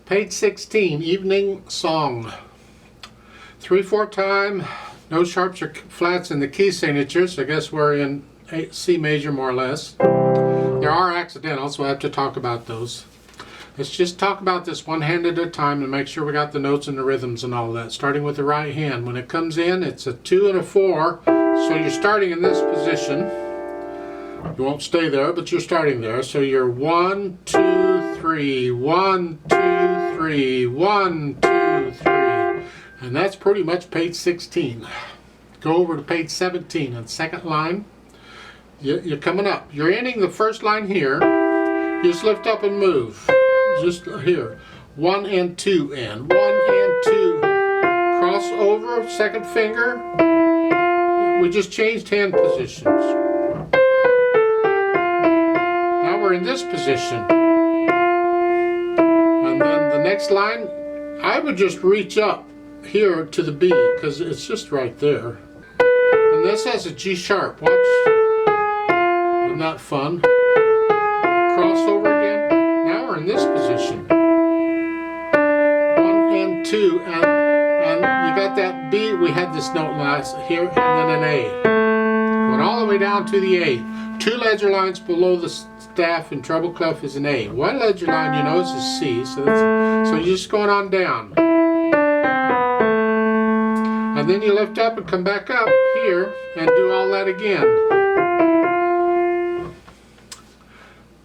Page 16, Evening Song. 3/4 time, no sharps or flats in the key signatures. I guess we're in C major more or less. There are accidentals, so I have to talk about those. Let's just talk about this one hand at a time and make sure we got the notes and the rhythms and all that. Starting with the right hand. When it comes in, it's a 2 and a 4. So you're starting in this position. You won't stay there, but you're starting there. So you're 1, 2, 3, 1, 2, 3, 1, 2, 3. And that's pretty much page 16. Go over to page 17 on second line. You're coming up. You're ending the first line here. You just lift up and move. Just here. 1 and 2 and 1 and 2. Cross over, second finger. We just changed hand positions. Now we're in this position. And then the next line, I would just reach up here to the B because it's just right there. And this has a G sharp. Watch. Isn't that fun? Cross over again. Now we're in this position. 1 and 2 and you got that B. We had this note last here and then an A. Went all the way down to the A. 2 ledger lines below the staff and treble clef is an A. 1 ledger line you know is a C. So you're just going on down. And then you lift up and come back up here and do all that again.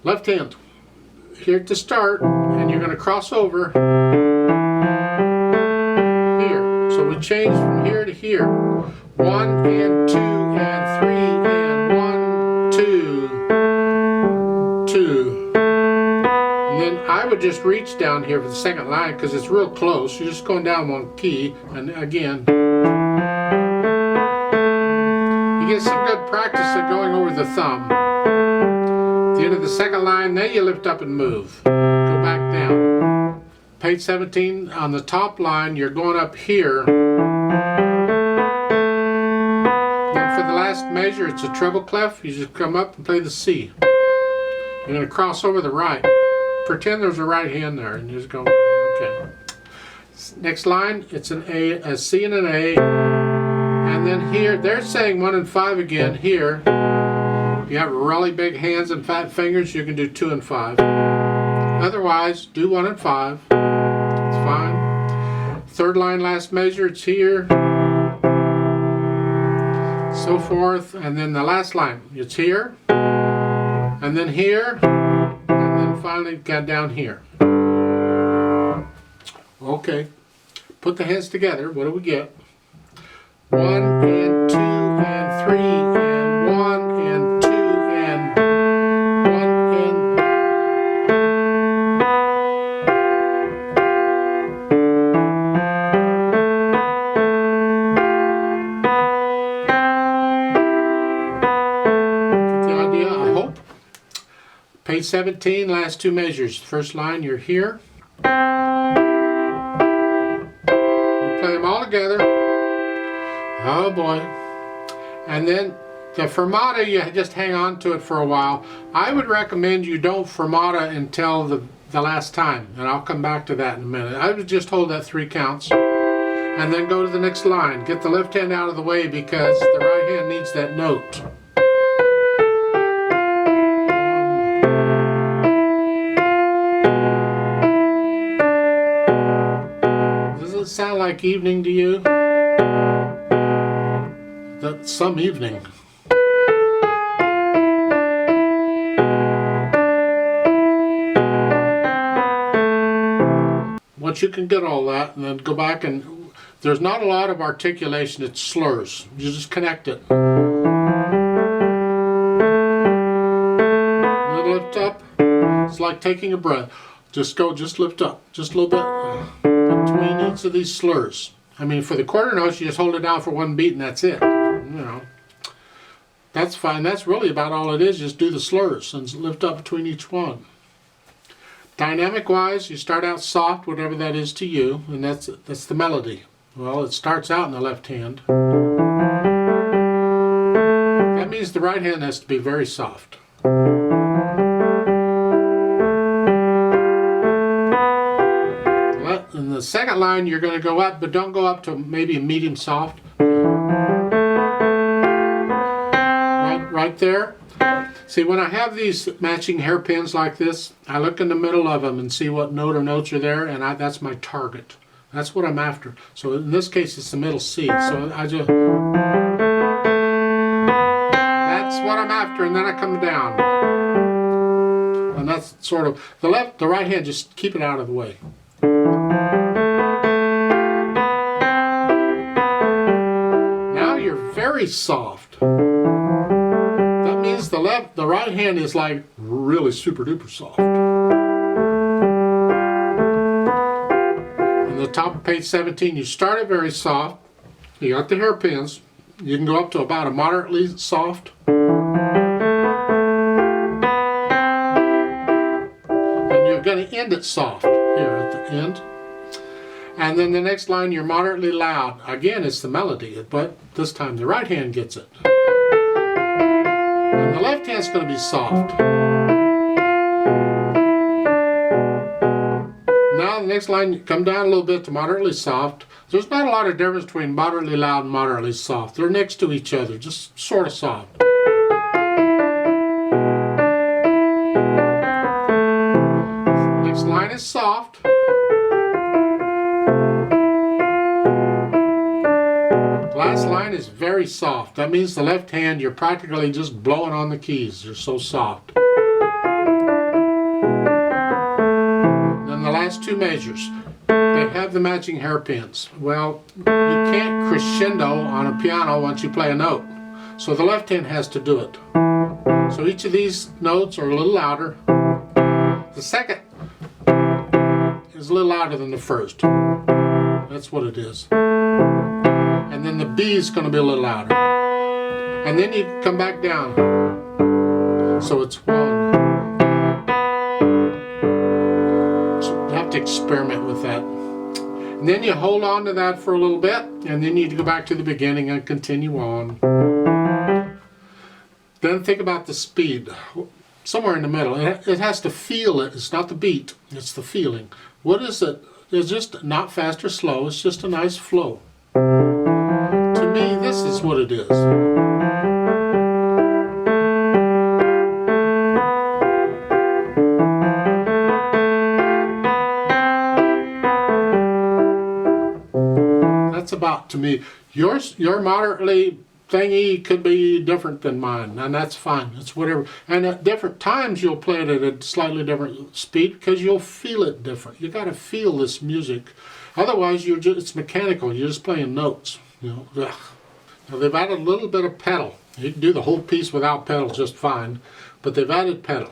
Left hand here to start, and you're going to cross over here. So we change from here to here. 1 and 2 and 3 and 1, 2, 2. And then I would just reach down here for the second line because it's real close. You're just going down one key, and again. You get some good practice at going over the thumb. At the end of the second line, then you lift up and move. Go back down. Page 17, on the top line, you're going up here. Then for the last measure, it's a treble clef. You just come up and play the C. You're going to cross over the right. Pretend there's a right hand there, and you just go, okay. Next line, it's an A, a C and an A. And then here, they're saying 1 and 5 again. Here, if you have really big hands and fat fingers, you can do 2 and 5. Otherwise, do 1 and 5. It's fine. Third line, last measure, it's here. So forth. And then the last line, it's here. And then here. And then finally, got down here. Okay. Put the hands together. What do we get? 1 and 2 and 3 and 1 and 2 and 1 and get the idea, I hope. Page 17, last 2 measures. First line, you're here. You play them all together. Oh boy. And then the fermata, you just hang on to it for a while. I would recommend you don't fermata until the last time, and I'll come back to that in a minute. I would just hold that 3 counts and then go to the next line. Get the left hand out of the way because the right hand needs that note. Does it sound like evening to you? That's some evening. Once you can get all that, and then go back and there's not a lot of articulation, it's slurs. You just connect it. And then lift up. It's like taking a breath. Just lift up. Just a little bit between each of these slurs. I mean, for the quarter notes, you just hold it down for 1 beat and that's it. You know, that's fine. That's really about all it is. Just do the slurs and lift up between each one. Dynamic wise, you start out soft, whatever that is to you, and that's the melody. Well, it starts out in the left hand. That means the right hand has to be very soft. the second line you're going to go up, but don't go up to maybe a medium soft. Right there. See, when I have these matching hairpins like this, I look in the middle of them and see what note or notes are there, and that's my target. That's what I'm after. So in this case, it's the middle C. So I just... That's what I'm after, and then I come down. And that's sort of... The right hand, just keep it out of the way. Now you're very soft. That means the right hand is like really super duper soft. In the top of page 17, you start it very soft. You got the hairpins. You can go up to about a moderately soft. And you're going to end it soft here at the end. And then the next line, you're moderately loud. Again, it's the melody, but this time the right hand gets it. And the left hand's going to be soft. Now the next line, you come down a little bit to moderately soft. There's not a lot of difference between moderately loud and moderately soft. They're next to each other, just sort of soft. Next line is soft. Last line is very soft. That means the left hand, you're practically just blowing on the keys. They're so soft. Then the last two measures. They have the matching hairpins. Well, you can't crescendo on a piano once you play a note. So the left hand has to do it. So each of these notes are a little louder. The second is a little louder than the first. That's what it is. And then the B is going to be a little louder. And then you come back down. So it's one. So you have to experiment with that. And then you hold on to that for a little bit, and then you go back to the beginning and continue on. Then think about the speed. Somewhere in the middle. It has to feel it. It's not the beat. It's the feeling. What is it? It's just not fast or slow. It's just a nice flow. To me, this is what it is. That's about, to me, your moderately thingy could be different than mine, and that's fine. It's whatever. And at different times, you'll play it at a slightly different speed because you'll feel it different. You got to feel this music. Otherwise, it's mechanical. You're just playing notes. You know. Now they've added a little bit of pedal. You can do the whole piece without pedal just fine, but they've added pedal.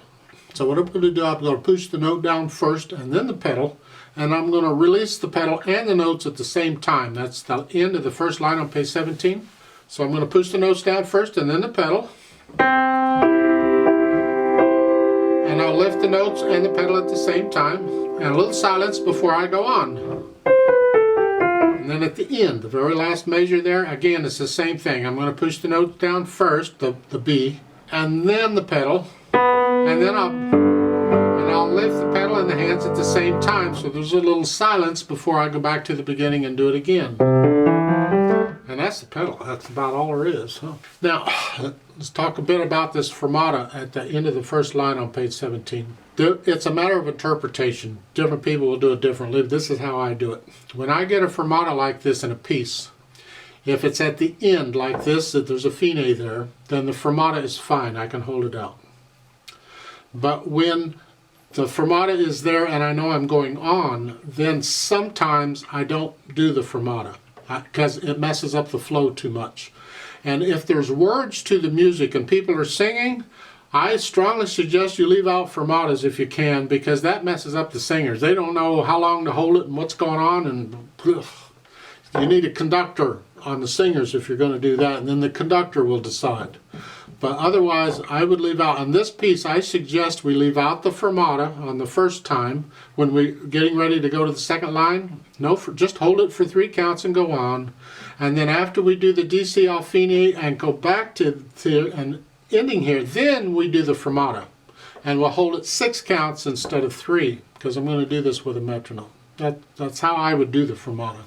So what I'm going to do, I'm going to push the note down first and then the pedal, and I'm going to release the pedal and the notes at the same time. That's the end of the first line on page 17. So I'm going to push the notes down first and then the pedal. And I'll lift the notes and the pedal at the same time. And a little silence before I go on. And then at the end, the very last measure there, again, it's the same thing. I'm going to push the notes down first, the B, and then the pedal. And then I'll lift the pedal and the hands at the same time. So there's a little silence before I go back to the beginning and do it again. And that's the pedal. That's about all there is. Huh? Now, let's talk a bit about this fermata at the end of the first line on page 17. It's a matter of interpretation. Different people will do it differently. This is how I do it. When I get a fermata like this in a piece, if it's at the end like this, that there's a fine there, then the fermata is fine. I can hold it out. But when the fermata is there and I know I'm going on, then sometimes I don't do the fermata because it messes up the flow too much. And if there's words to the music and people are singing, I strongly suggest you leave out fermatas if you can, because that messes up the singers. They don't know how long to hold it and what's going on, and you need a conductor on the singers if you're going to do that, and then the conductor will decide. But otherwise, I would leave out, on this piece, I suggest we leave out the fermata on the first time. When we're getting ready to go to the second line, just hold it for 3 counts and go on. And then after we do the DC al fine and go back to an ending here, then we do the fermata. And we'll hold it 6 counts instead of 3, because I'm going to do this with a metronome. That's how I would do the fermata.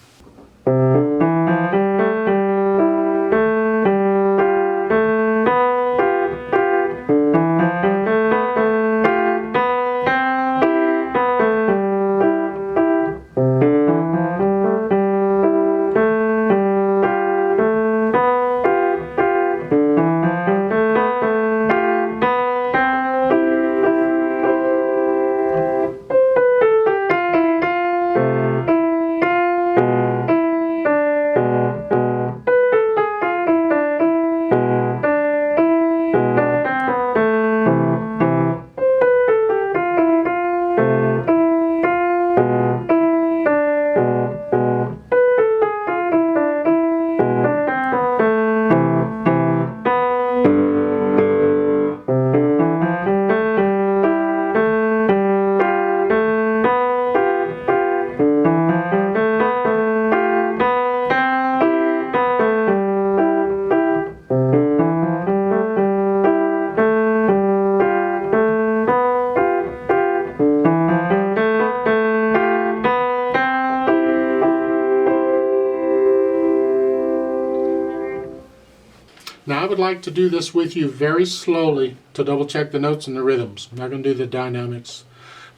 Now I would like to do this with you very slowly to double check the notes and the rhythms. I'm not going to do the dynamics,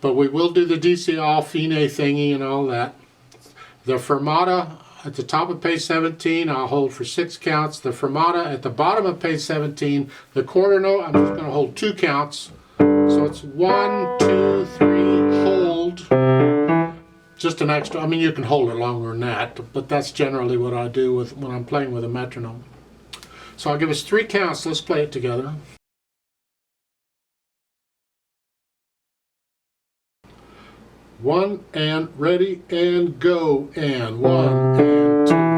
but we will do the DC all fine thingy and all that. The fermata at the top of page 17 I'll hold for 6 counts. The fermata at the bottom of page 17, the quarter note, I'm just going to hold 2 counts. So it's 1, 2, 3, hold. Just an extra, I mean you can hold it longer than that, but that's generally what I do when I'm playing with a metronome. So I'll give us 3 counts. Let's play it together. 1 and ready and go, and 1 and 2.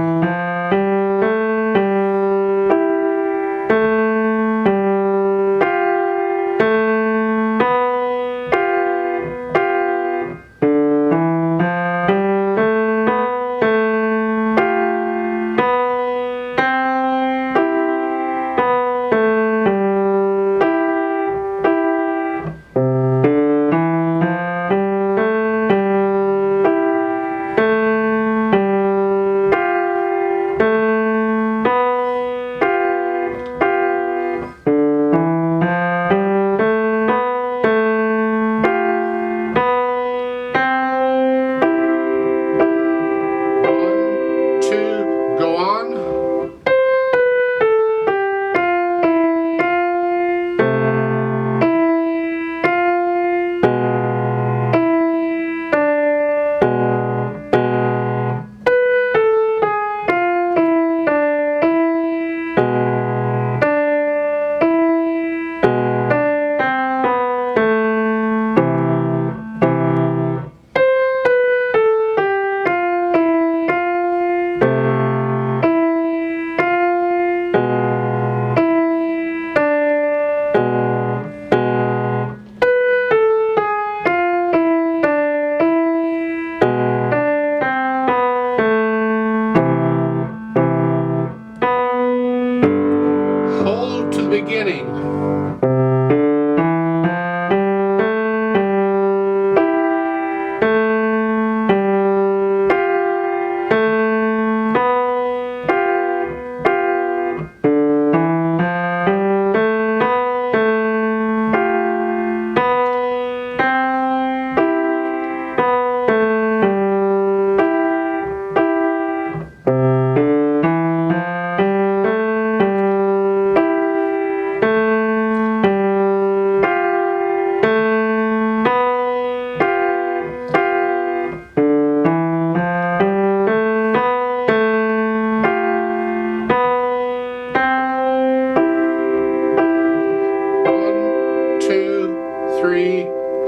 Beginning.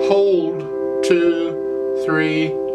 Hold, 2, 3.